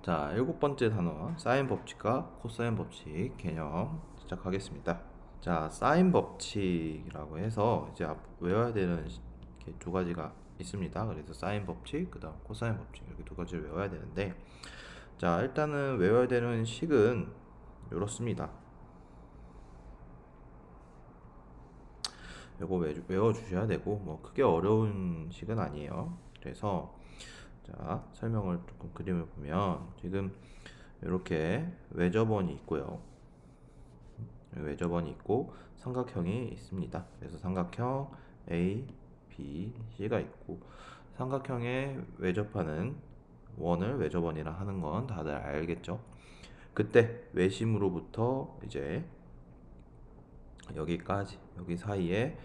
자, 일곱 번째 단어, 사인 법칙과 코사인 법칙 개념 시작하겠습니다. 자, 사인 법칙이라고 해서 이제 외워야 되는 이렇게 두 가지가 있습니다. 그래서 사인 법칙, 그 다음 코사인 법칙 이렇게 두 가지를 외워야 되는데, 자, 일단은 외워야 되는 식은 이렇습니다. 이거 외워주셔야 되고, 뭐 크게 어려운 식은 아니에요. 그래서 자, 설명을 조금 그림을 보면 지금 이렇게 외접원이 있고요. 외접원이 있고 삼각형이 있습니다. 그래서 삼각형 A, B, C가 있고 삼각형에 외접하는 원을 외접원이라 하는 건 다들 알겠죠? 그때 외심으로부터 이제 여기까지 여기 사이에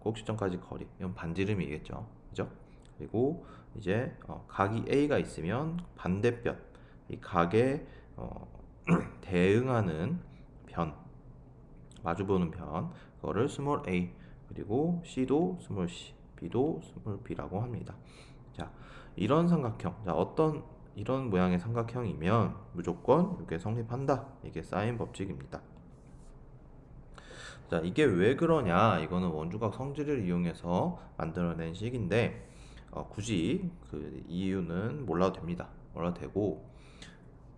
꼭지점까지 거리 이건 반지름이겠죠, 그죠? 그리고 이제 각이 A가 있으면 반대편 이 각에 대응하는 변 마주보는 변 그거를 스몰 a 그리고 C도 스몰 c B도 스몰 b라고 합니다. 자, 이런 삼각형 자 어떤 이런 모양의 삼각형이면 무조건 이게 성립한다. 이게 사인 법칙입니다. 자, 이게 왜 그러냐? 이거는 원주각 성질을 이용해서 만들어낸 식인데 굳이 그 이유는 몰라도 됩니다. 몰라도 되고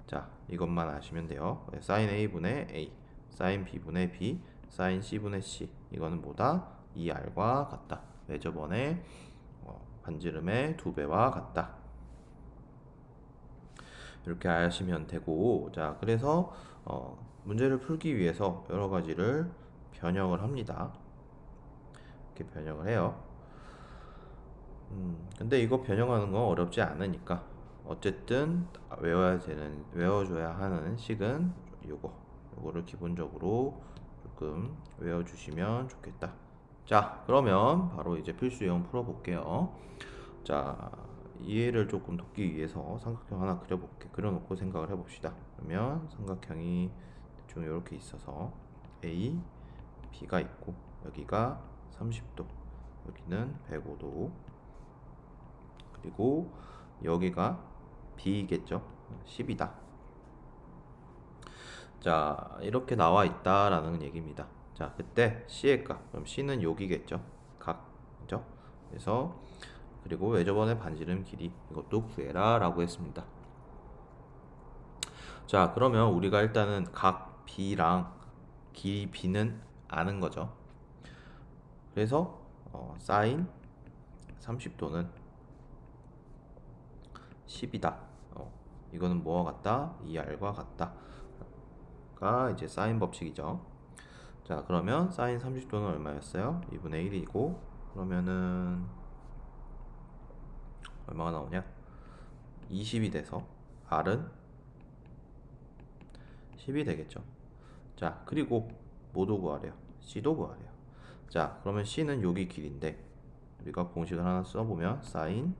자, 이것만 아시면 돼요. 사인 A분의 A, 사인 B분의 B, 사인 C분의 C 이거는 뭐다? 2R과 같다. 외접원의 반지름의 2배와 같다. 이렇게 아시면 되고 자, 그래서 문제를 풀기 위해서 여러 가지를 변형을 합니다. 이렇게 변형을 해요. 근데 이거 변형하는 건 어렵지 않으니까 어쨌든 외워줘야 하는 식은 요거를 기본적으로 조금 외워주시면 좋겠다. 자, 그러면 바로 이제 필수 유형 풀어볼게요. 자, 이해를 조금 돕기 위해서 삼각형 하나 그려놓고 생각을 해봅시다. 그러면 삼각형이 대충 이렇게 있어서 A, B가 있고 여기가 30도, 여기는 105도, 그리고 여기가 B겠죠. 10이다. 자, 이렇게 나와 있다라는 얘기입니다. 자, 그때 C의 값, 그럼 C는 여기겠죠. 그죠? 그래서 그리고 외접원의 반지름 길이 이것도 구해라 라고 했습니다. 자, 그러면 우리가 일단은 각 B랑 길이 B는 아는 거죠. 그래서 사인 30도는 10이다. 이거는 뭐와 같다? 2R과 같다. 가 이제 사인 법칙이죠. 자, 그러면 사인 30도는 얼마였어요? 2분의 1이고 그러면은 얼마가 나오냐? 20이 돼서 R은 10이 되겠죠. 자, 그리고 뭐도 구하래요? C도 구하래요. 자, 그러면 C는 여기 길인데 우리가 공식을 하나 써보면 사인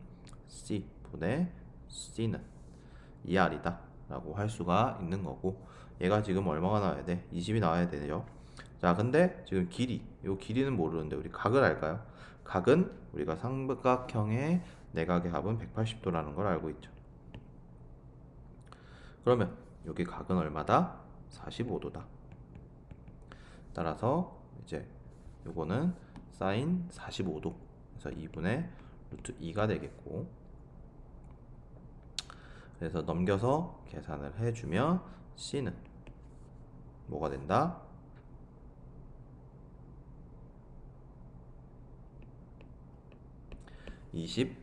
C 분의 C는 2R이다 라고 할 수가 있는 거고 얘가 지금 얼마가 나와야 돼? 20이 나와야 되죠. 자, 근데 지금 요 길이는 모르는데 우리 각을 알까요? 각은 우리가 삼각형의 내각의 합은 180도라는 걸 알고 있죠. 그러면 여기 각은 얼마다? 45도다. 따라서 이제 요거는 사인 45도. 그래서 2분의 루트 2가 되겠고 그래서 넘겨서 계산을 해주면 C는 뭐가 된다? 20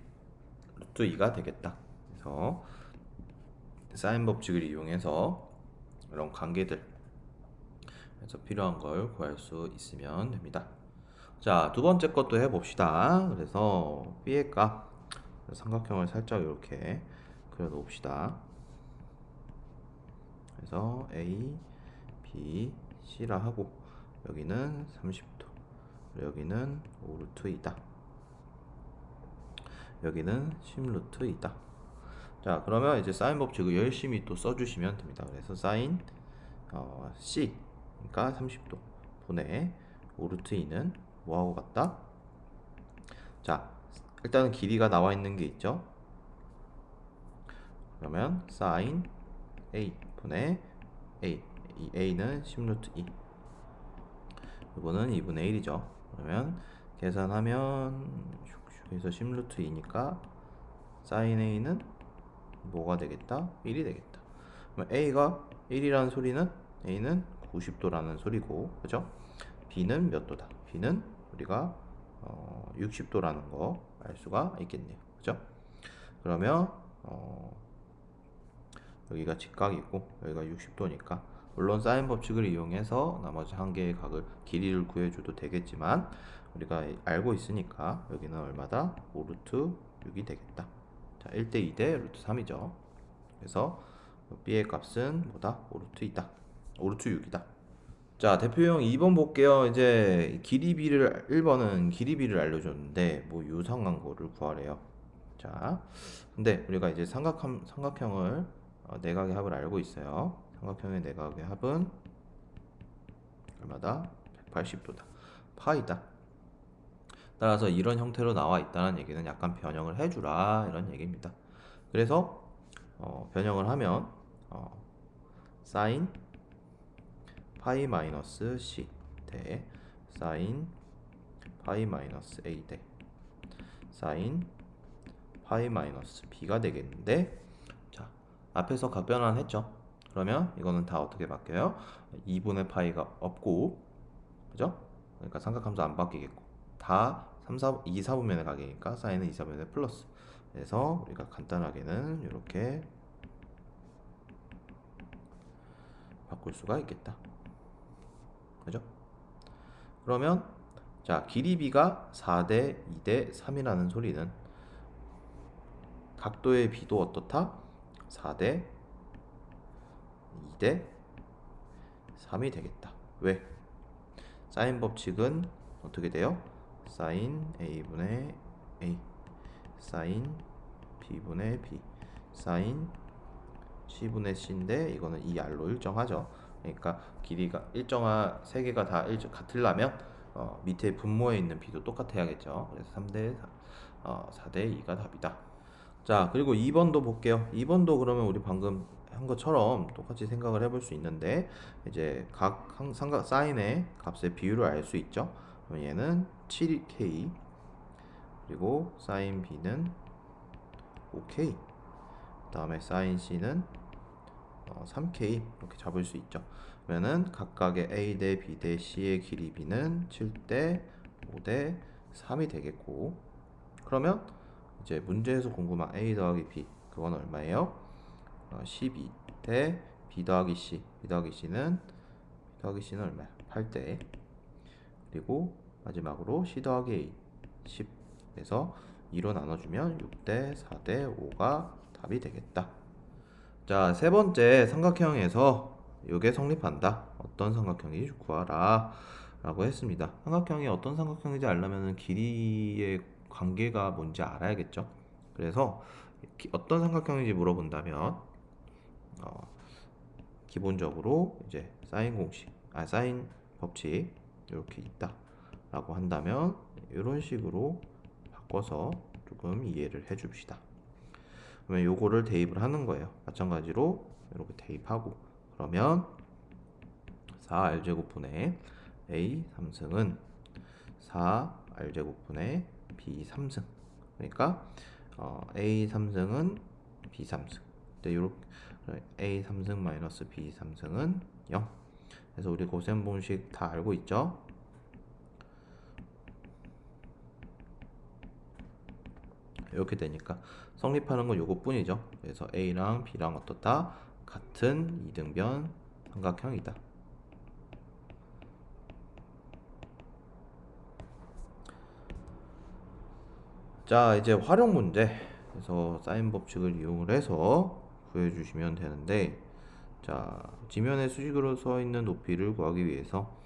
루트 2가 되겠다. 그래서 사인 법칙을 이용해서 이런 관계들 그래서 필요한 걸 구할 수 있으면 됩니다. 자, 두 번째 것도 해봅시다. 그래서 B의 값 삼각형을 살짝 이렇게 그려 놓읍시다. 그래서 A, B, C라 하고 여기는 30도 여기는 5루트 2다 여기는 10루트 2다. 자, 그러면 이제 사인 법칙을 열심히 또 써주시면 됩니다. 그래서 사인 C 그러니까 30도 분의 5루트 2는 뭐하고 같다? 자, 일단은 길이가 나와 있는 게 있죠. 그러면 sin a 분의 a, 이 a는 10루트 2, 이거는 2분의 1이죠. 그러면 계산하면 여기서 10루트 2니까 sin a는 뭐가 되겠다? 1이 되겠다. 그럼 a가 1이라는 소리는 a는 90도라는 소리고, 그죠? b는 몇 도다? b는 우리가 60도라는 거 알 수가 있겠네요. 그죠? 그러면 여기가 직각이고 여기가 60도니까 물론 사인 법칙을 이용해서 나머지 한 개의 각을 길이를 구해줘도 되겠지만 우리가 알고 있으니까 여기는 얼마다? 5루트 6이 되겠다. 자, 1대 2대 루트 3이죠. 그래서 b의 값은 뭐다? 5루트 2다. 5루트 6이다. 자, 대표형 2번 볼게요. 이제 길이비를 1번은 길이비를 알려줬는데 뭐 유상한 거를 구하래요. 자, 근데 우리가 이제 삼각형을 내각의 합을 알고 있어요. 삼각형의 내각의 합은 얼마다? 180도다. 파이다. 따라서 이런 형태로 나와 있다는 얘기는 약간 변형을 해주라 이런 얘기입니다. 그래서 변형을 하면 사인 파이 마이너스 c 대 사인 파이 마이너스 a 대 사인 파이 마이너스 b가 되겠는데, 자, 앞에서 각변환했죠. 그러면 이거는 다 어떻게 바뀌어요? 2분의 파이가 없고, 그죠? 그러니까 삼각함수 안 바뀌겠고, 다 2, 4분면의 가게니까 사인은 2, 4분면의 플러스. 그래서 우리가 간단하게는 이렇게 바꿀 수가 있겠다. 그죠? 그러면 자, 길이비가 4대 2대 3이라는 소리는 각도의 비도 어떻다? 4대 2대 3이 되겠다. 왜? 사인 법칙은 어떻게 돼요? 사인 a분의 a, 사인 b분의 b, 사인 c분의 c인데 이거는 2r로 일정하죠. 그러니까 길이가 일정한 세 개가 다 같으려면 밑에 분모에 있는 b도 똑같아야겠죠. 그래서 3대 4대 2가 답이다. 자, 그리고 2번도 볼게요. 2번도 그러면 우리 방금 한 것처럼 똑같이 생각을 해볼 수 있는데, 이제 각 삼각 사인의 값의 비율을 알 수 있죠. 그럼 얘는 7k, 그리고 사인 b는 5k, 그 다음에 사인 c는 3k 이렇게 잡을 수 있죠. 그러면은 각각의 a 대 b 대 c의 길이 b는 7대 5대 3이 되겠고, 그러면 이제 문제에서 궁금한 a 더하기 b, 그건 얼마예요? 12 대 b 더하기 c, b 더하기 c는 얼마야? 8대, 그리고 마지막으로 c 더하기 a 10. 그래서 2로 나눠주면 6대 4대 5가 답이 되겠다. 자, 세 번째 삼각형에서 이게 성립한다. 어떤 삼각형인지 구하라 라고 했습니다. 삼각형이 어떤 삼각형인지 알려면 길이의 관계가 뭔지 알아야겠죠. 그래서 어떤 삼각형인지 물어본다면 기본적으로 이제 사인 공식, 사인 법칙 이렇게 있다 라고 한다면 이런 식으로 바꿔서 조금 이해를 해 줍시다. 그러면 요거를 대입을 하는 거예요. 마찬가지로 이렇게 대입하고, 그러면 4r제곱분의 a 3승은 4r제곱분의 b 3승, 그러니까 a 3승은 b 3승. 근데 요렇게 a 3승 마이너스 b 3승은 0. 그래서 우리 고셈 공식 다 알고 있죠? 이렇게 되니까 성립하는 건 요것뿐이죠. 그래서 A랑 B랑 어떻다? 같은 이등변 삼각형이다. 자, 이제 활용 문제. 그래서 사인 법칙을 이용을 해서 구해주시면 되는데, 자, 지면에 수직으로 서 있는 높이를 구하기 위해서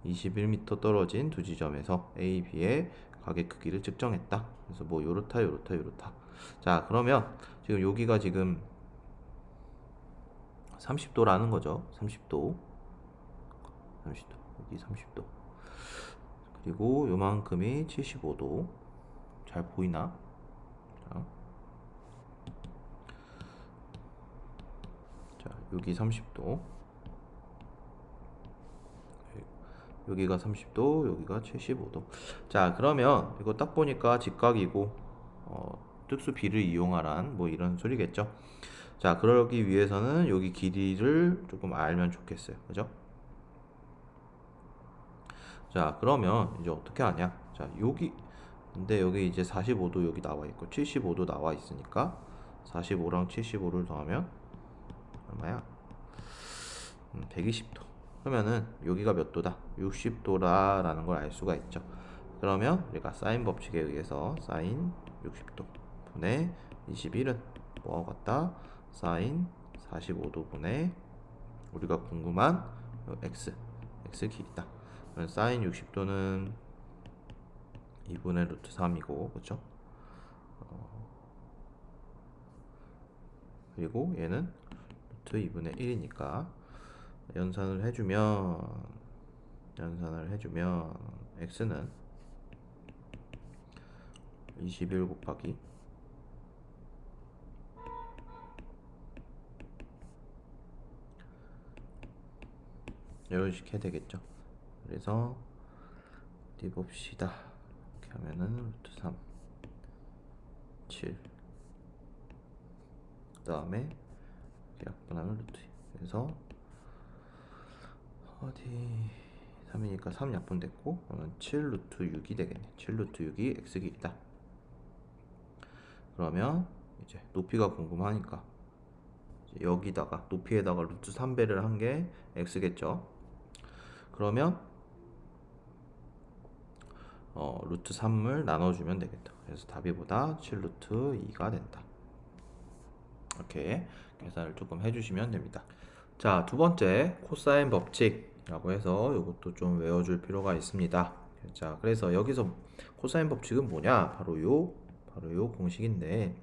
21m 떨어진 두 지점에서 A, B의 가게 크기를 측정했다. 그래서 뭐 요렇다 요렇다 요렇다. 자, 그러면 지금 여기가 지금 30도라는 거죠. 30도, 30도, 여기 30도. 그리고 요만큼이 75도. 잘 보이나? 자. 여기 30도, 여기가 30도, 여기가 75도. 자, 그러면 이거 딱 보니까 직각이고 특수 비를 이용하란 뭐 이런 소리겠죠. 자, 그러기 위해서는 여기 길이를 조금 알면 좋겠어요. 그죠? 자, 그러면 이제 어떻게 하냐? 자, 근데 여기 이제 45도 여기 나와 있고 75도 나와 있으니까 45랑 75를 더하면 얼마야? 120도. 그러면은 여기가 몇 도다? 60도라라는 걸 알 수가 있죠. 그러면 우리가 사인 법칙에 의해서 사인 60도 분의 21은 뭐하고 같다? 사인 45도 분의 우리가 궁금한 x 길이다. 그럼 사인 60도는 2분의 루트 3이고, 그쵸? 그리고 얘는 루트 2분의 1이니까 연산을 해주면 x는 21 곱하기 이런 식 해야 되겠죠. 그래서 어디 봅시다. 이렇게 하면은 루트 3 7 그 다음에 약분하면 루트 2. 그래서 어디 3이니까 3 약분됐고, 그러면 7 루트 6이 되겠네. 7 루트 6이 x 길이다. 그러면 이제 높이가 궁금하니까 이제 여기다가 높이에다가 루트 3배를 한 게 x겠죠. 그러면 루트 3을 나눠주면 되겠다. 그래서 답이보다 7 루트 2가 된다. 이렇게 계산을 조금 해주시면 됩니다. 자, 두 번째 코사인 법칙이라고 해서 이것도 좀 외워줄 필요가 있습니다. 자, 그래서 여기서 코사인 법칙은 뭐냐? 바로 요 공식인데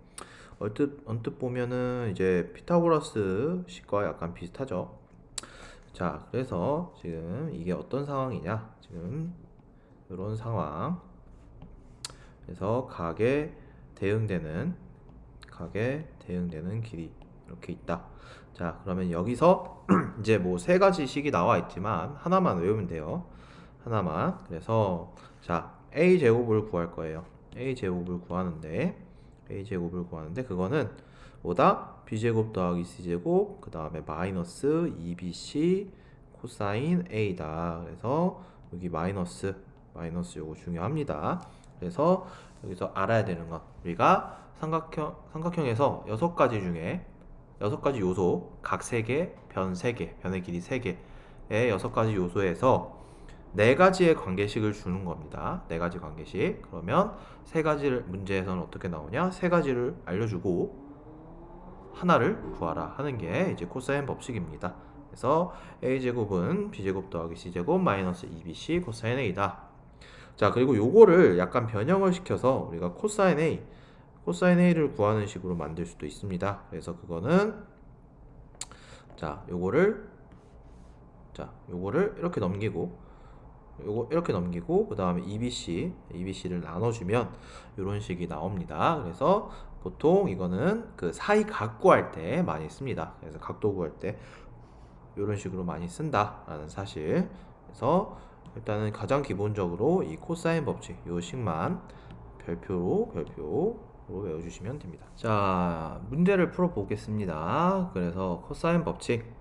언뜻 보면은 이제 피타고라스 식과 약간 비슷하죠. 자, 그래서 지금 이게 어떤 상황이냐? 지금 이런 상황. 그래서 각에 대응되는 길이 이렇게 있다. 자, 그러면 여기서 이제 뭐 세 가지 식이 나와 있지만 하나만 외우면 돼요. 하나만. 그래서 자, a 제곱을 구할 거예요. a 제곱을 구하는데 그거는 뭐다? b제곱 더하기 c제곱 그 다음에 마이너스 2bc 코사인 a다. 그래서 여기 마이너스 요거 중요합니다. 그래서 여기서 알아야 되는 건 우리가 삼각형에서 6가지 중에 6가지 요소, 각 3개, 변 3개, 변의 길이 3개의 6가지 요소에서 4가지의 관계식을 주는 겁니다. 4가지 관계식. 그러면 3가지를 문제에서는 어떻게 나오냐? 3가지를 알려주고 하나를 구하라 하는 게 이제 코사인 법칙입니다. 그래서 a제곱은 b제곱 더하기 c제곱 마이너스 2bc 코사인 a다. 자, 그리고 요거를 약간 변형을 시켜서 우리가 코사인 A를 구하는 식으로 만들 수도 있습니다. 그래서 그거는 요거를 이렇게 넘기고 그 다음에 EBC를 나눠주면 이런 식이 나옵니다. 그래서 보통 이거는 그 사이 각 구할 때 많이 씁니다. 그래서 각도 구할 때 이런 식으로 많이 쓴다라는 사실. 그래서 일단은 가장 기본적으로 이 코사인 법칙 요 식만 별표로 외워주시면 됩니다. 자, 문제를 풀어 보겠습니다. 그래서 코사인 법칙.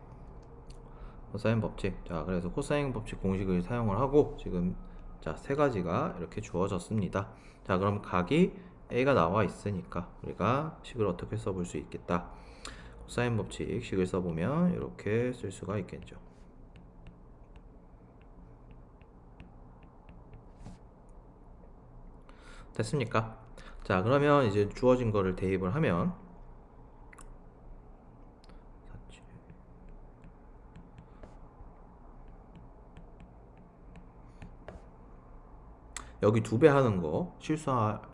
자, 그래서 코사인 법칙 공식을 사용을 하고 지금 자, 세 가지가 이렇게 주어졌습니다. 자, 그럼 각이 A가 나와 있으니까 우리가 식을 어떻게 써볼 수 있겠다. 코사인 법칙 식을 써보면 이렇게 쓸 수가 있겠죠. 됐습니까? 자, 그러면 이제 주어진 거를 대입을 하면 여기 2배 하는 거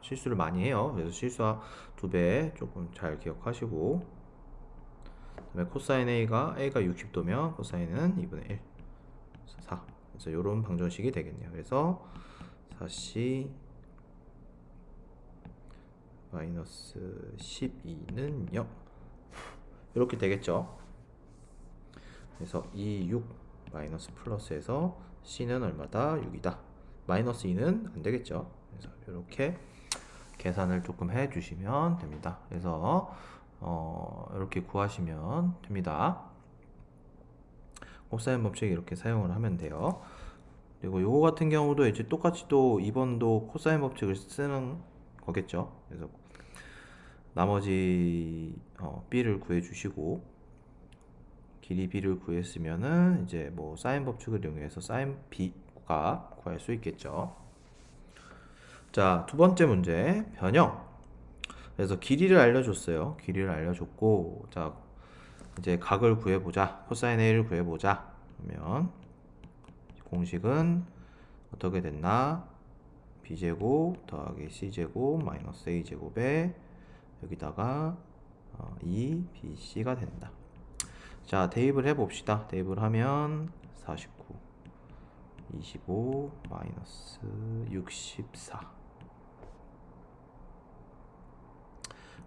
실수를 많이 해요. 그래서 실수 2배 조금 잘 기억하시고, 그다음에 코사인 A가 60도면 코사인은 2분의 1 4. 그래서 이런 방정식이 되겠네요. 그래서 4C 마이너스 12는 0 이렇게 되겠죠. 그래서 2, 6 마이너스 플러스해서 c는 얼마다? 6이다. 마이너스 2는 안 되겠죠. 그래서 이렇게 계산을 조금 해 주시면 됩니다. 그래서 이렇게 구하시면 됩니다. 코사인 법칙 이렇게 사용을 하면 돼요. 그리고 요거 같은 경우도 이제 똑같이 또 2번도 코사인 법칙을 쓰는 거겠죠. 그래서 나머지 b를 구해 주시고 길이 b를 구했으면은 이제 뭐 사인 법칙을 이용해서 사인 b가 구할 수 있겠죠. 자, 두 번째 문제 변형. 그래서 길이를 알려줬어요. 길이를 알려줬고, 자 이제 각을 구해보자. 코사인 a를 구해보자. 그러면 공식은 어떻게 됐나? b제곱 더하기 c제곱 마이너스 a제곱에 여기다가 2bc가 된다. 자, 대입을 해봅시다. 대입을 하면 49 25 마이너스 64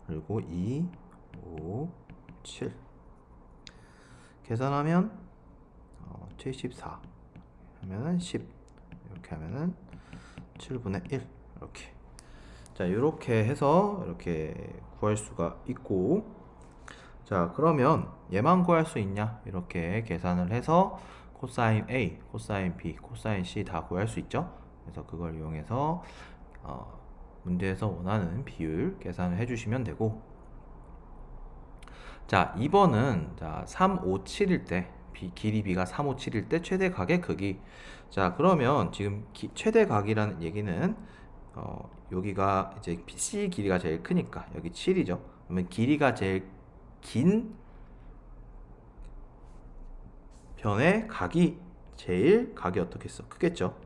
그리고 2 5 7 계산하면 74 하면은 10 이렇게 하면은 7분의 1 이렇게. 자, 이렇게 해서 이렇게 구할 수가 있고, 자 그러면 얘만 구할 수 있냐? 이렇게 계산을 해서 코사인 A, 코사인 B, 코사인 C 다 구할 수 있죠? 그래서 그걸 이용해서 문제에서 원하는 비율 계산을 해주시면 되고, 자 2번은 자 3, 5, 7일 때 길이 b가 3, 5, 7일 때 최대 각의 크기. 자 그러면 지금 최대 각이라는 얘기는 여기가 이제 C 길이가 제일 크니까 여기 7이죠. 그러면 길이가 제일 긴 변의 각이 제일 각이 어떻겠어? 크겠죠.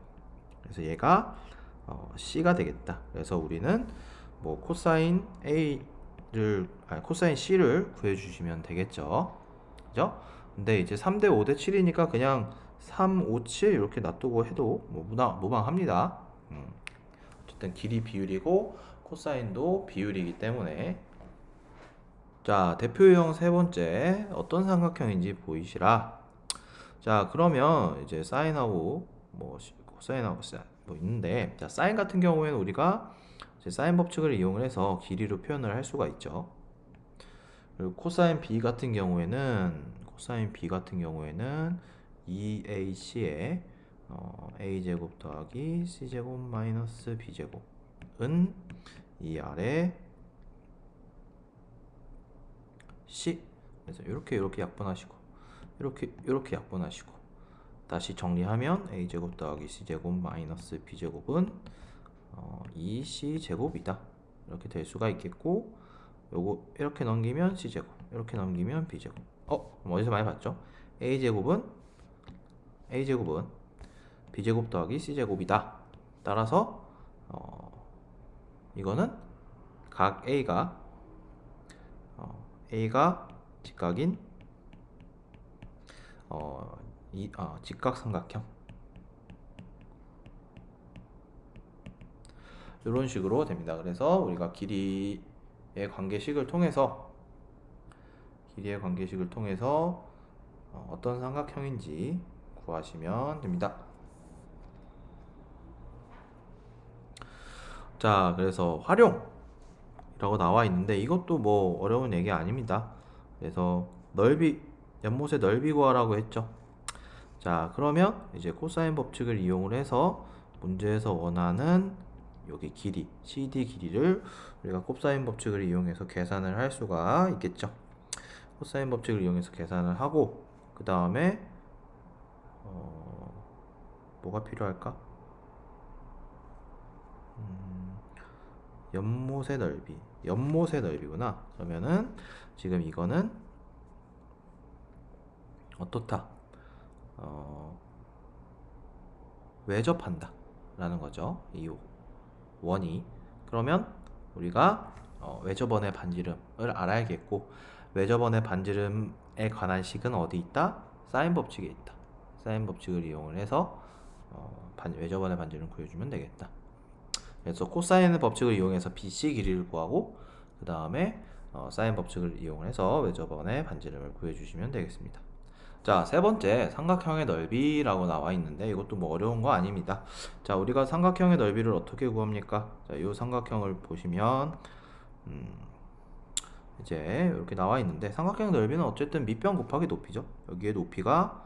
그래서 얘가 C가 되겠다. 그래서 우리는 뭐 코사인 A를 코사인 C를 구해주시면 되겠죠. 그죠? 근데 이제 3대 5대 7이니까 그냥 3, 5, 7 이렇게 놔두고 해도 뭐 무방합니다. 어쨌든 길이 비율이고 코사인도 비율이기 때문에. 자, 대표유형 세 번째 어떤 삼각형인지 보이시라. 자, 그러면 이제 사인하고 뭐 코사인하고 뭐 있는데, 자 사인 같은 경우에는 우리가 이제 사인 법칙을 이용을 해서 길이로 표현을 할 수가 있죠. 그리고 코사인 b 같은 경우에는 2ac에 a제곱 더하기 c제곱 마이너스 b제곱은 2r에 c. 그래서 이렇게 약분하시고 이렇게 약분하시고 다시 정리하면 a제곱 더하기 c제곱 마이너스 b제곱은 2c제곱이다. 이렇게 될 수가 있겠고, 요거 이렇게 넘기면 c제곱, 이렇게 넘기면 b제곱. 어디서 많이 봤죠? a제곱은 b제곱 더하기 c제곱이다. 따라서 이거는 각 a가 직각인 직각삼각형, 이런 식으로 됩니다. 그래서 우리가 길이의 관계식을 통해서 어떤 삼각형인지 구하시면 됩니다. 자, 그래서 활용이라고 나와 있는데 이것도 뭐 어려운 얘기 아닙니다. 그래서 연못의 넓이 구하라고 했죠. 자, 그러면 이제 코사인 법칙을 이용을 해서 문제에서 원하는 여기 길이, CD 길이를 우리가 코사인 법칙을 이용해서 계산을 할 수가 있겠죠. 코사인 법칙을 이용해서 계산을 하고, 그 다음에 뭐가 필요할까? 연못의 넓이구나. 그러면은 지금 이거는 어떻다? 외접한다 라는 거죠. 이 원이. 그러면 우리가 외접원의 반지름을 알아야겠고, 외접원의 반지름에 관한 식은 어디 있다? 사인 법칙에 있다. 사인 법칙을 이용을 해서 외접원의 반지름 구해주면 되겠다. 그래서 코사인 법칙을 이용해서 BC 길이를 구하고, 그 다음에 사인 법칙을 이용을 해서 외접원의 반지름을 구해주시면 되겠습니다. 자, 세 번째 삼각형의 넓이라고 나와 있는데 이것도 뭐 어려운 거 아닙니다. 자, 우리가 삼각형의 넓이를 어떻게 구합니까? 자, 이 삼각형을 보시면 이제 이렇게 나와 있는데 삼각형 넓이는 어쨌든 밑변 곱하기 높이죠. 여기에 높이가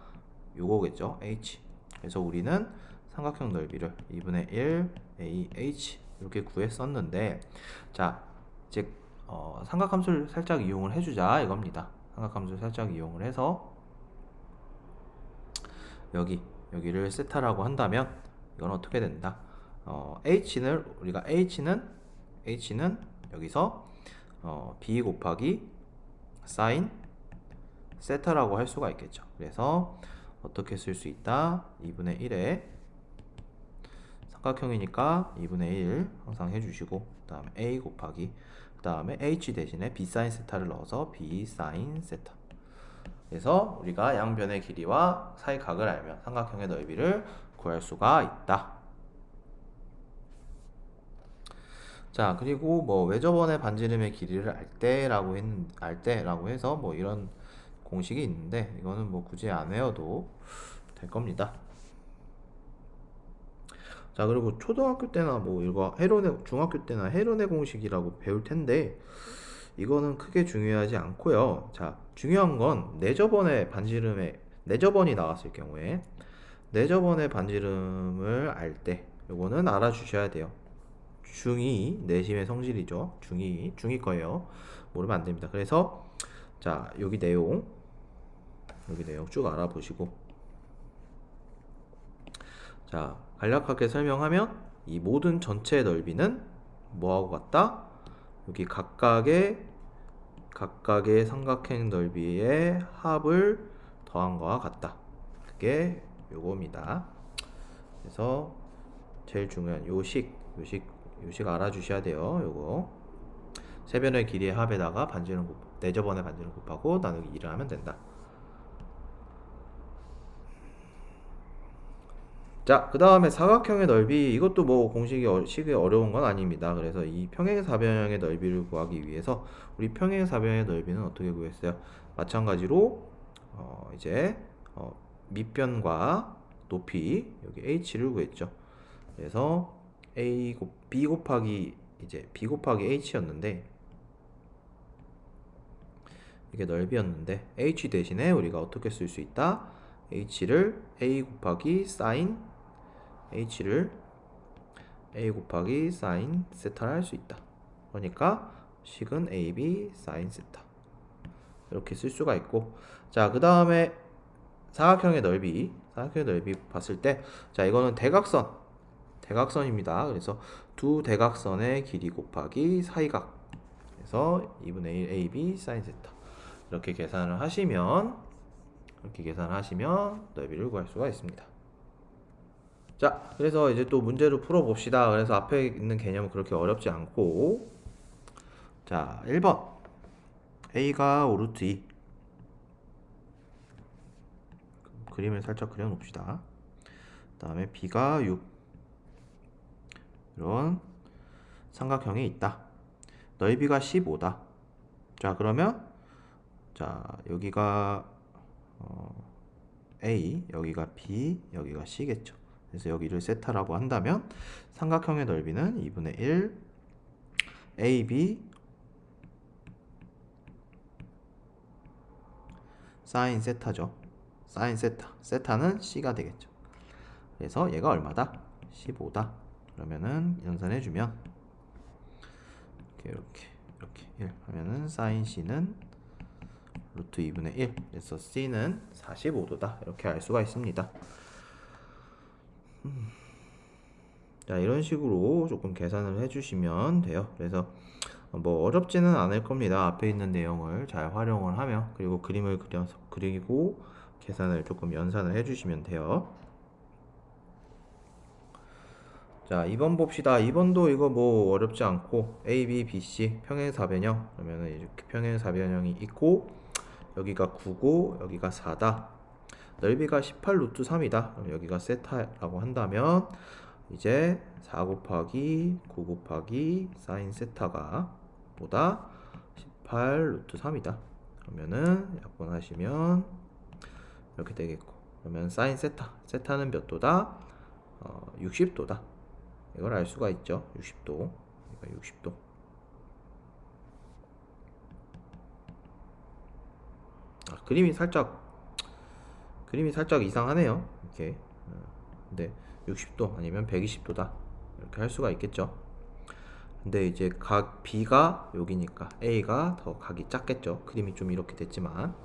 요거겠죠. h. 그래서 우리는 삼각형 넓이를 2분의 1 AH 이렇게 구했었는데 자, 이제 삼각함수를 살짝 이용을 해주자 이겁니다. 삼각함수를 살짝 이용을 해서 여기를 세타라고 한다면 이건 어떻게 된다? h는 우리가 h는 여기서 b 곱하기 사인 세타라고 할 수가 있겠죠. 그래서 어떻게 쓸 수 있다? 2분의 1에 삼각형이니까 2분의 1 항상 해주시고 그 다음에 a 곱하기 그 다음에 h 대신에 b 사인 세타를 넣어서 b 사인 세타. 그래서 우리가 양변의 길이와 사이 각을 알면 삼각형의 넓이를 구할 수가 있다. 자, 그리고 뭐 외접원의 반지름의 길이를 알 때라고 해서 뭐 이런 공식이 있는데 이거는 뭐 굳이 안 외워도 될 겁니다. 자, 그리고 초등학교 때나 뭐 이거 중학교 때나 해론의 공식이라고 배울 텐데 이거는 크게 중요하지 않고요. 자, 중요한 건 내접원이 나왔을 경우에 내접원의 반지름을 알 때 요거는 알아주셔야 돼요. 중2 내심의 성질이죠. 중2 거예요. 모르면 안 됩니다. 그래서 자, 여기 내용 쭉 알아보시고 자, 간략하게 설명하면 이 모든 전체의 넓이는 뭐하고 같다? 여기 각각의 삼각형 넓이의 합을 더한 거와 같다. 그게 요겁니다. 그래서 제일 중요한 요식 알아주셔야 돼요. 요거 세변의 길이의 합에다가 내접원의 반지름 곱하고 나누기 2를 하면 된다. 자, 그 다음에 사각형의 넓이 이것도 뭐 식이 어려운 건 아닙니다. 그래서 이 평행사변형의 넓이를 구하기 위해서 우리 평행사변의 넓이는 어떻게 구했어요? 마찬가지로 이제 밑변과 높이 여기 h를 구했죠. 그래서 b 곱하기 h였는데 이게 넓이였는데 h 대신에 우리가 어떻게 쓸 수 있다? h를 a 곱하기 사인 세타를 할 수 있다. 그러니까 식은 ab 사인 세타 이렇게 쓸 수가 있고 자, 그 다음에 사각형의 넓이 봤을 때 자, 이거는 대각선입니다. 그래서 두 대각선의 길이 곱하기 사이각 그래서 2분의 1 ab 사인 세타 이렇게 계산을 하시면 넓이를 구할 수가 있습니다. 자, 그래서 이제 또 문제를 풀어봅시다. 그래서 앞에 있는 개념은 그렇게 어렵지 않고 자, 1번 a가 5루트 2 그림을 살짝 그려놓읍시다. 그 다음에 b가 6 이런 삼각형이 있다. 넓이가 15다. 자, 그러면 자, 여기가 A, 여기가 B, 여기가 C겠죠. 그래서 여기를 세타라고 한다면 삼각형의 넓이는 2분의 1 AB 사인 세타죠. 사인 세타는 C가 되겠죠. 그래서 얘가 얼마다? 15다. 그러면은 연산해주면 이렇게 1 하면은 사인 C는 루트 2분의 1 그래서 C는 45도다 이렇게 알 수가 있습니다. 자, 이런 식으로 조금 계산을 해주시면 돼요. 그래서 뭐 어렵지는 않을 겁니다. 앞에 있는 내용을 잘 활용을 하면 그리고 그림을 그리고 계산을 조금 연산을 해주시면 돼요. 자, 2번 봅시다. 2번도 이거 뭐 어렵지 않고 A, B, B, C 평행사변형 그러면은 이렇게 평행사변형이 있고 여기가 9고 여기가 4다. 넓이가 18 루트 3이다. 그럼 여기가 세타라고 한다면 이제 4 곱하기 9 곱하기 사인 세타가 보다 18 루트 3이다. 그러면은 약분하시면 이렇게 되겠고, 그러면 사인 세타는 몇 도다? 60도다. 이걸 알 수가 있죠. 60도. 그러니까 60도. 그림이 살짝 이상하네요. 이렇게. 근데 60도 아니면 120도다. 이렇게 할 수가 있겠죠. 근데 이제 각 B가 여기니까 A가 더 각이 작겠죠. 그림이 좀 이렇게 됐지만.